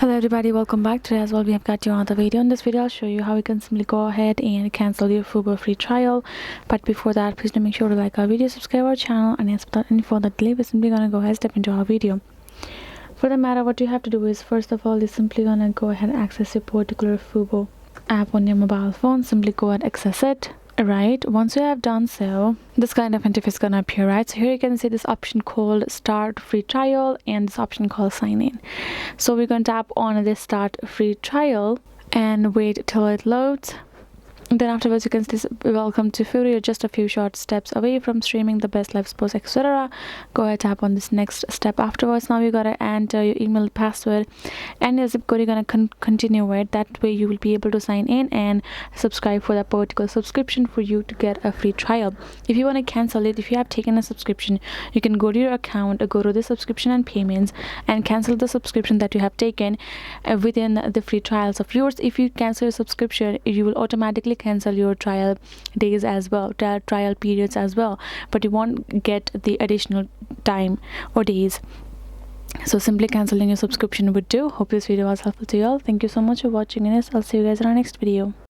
Hello everybody, welcome back. Today as well we have got you another video. In this video I'll show you how you can simply go ahead and cancel your Fubo free trial. But before that, please do make sure to like our video, subscribe our channel, and yes, without any further delay, we're simply gonna go ahead and step into our video. For the matter, what you have to do is, first of all, you're simply gonna go ahead and access your particular Fubo app on your mobile phone. Simply go ahead and access it. Right, once you have done so, this kind of interface is gonna appear. Right, so here you can see this option called start free trial and this option called sign in. So we're going to tap on this start free trial and wait till it loads. Then afterwards you can see welcome to Fubo. You're just a few short steps away from streaming the best live sports, etc. Go ahead, tap on this next step. Afterwards, now you gotta enter your email password and your zip code. You're gonna continue it. That way you will be able to sign in and subscribe for that particular subscription for you to get a free trial. If you want to cancel it, if you have taken a subscription, you can go to your account, go to the subscription and payments, and cancel the subscription that you have taken within the free trials of yours. If you cancel your subscription, you will automatically cancel your trial days as well, trial periods as well, but you won't get the additional time or days. So simply canceling your subscription would do. Hope this video was helpful to you all. Thank you so much for watching, and yes, I'll see you guys in our next video.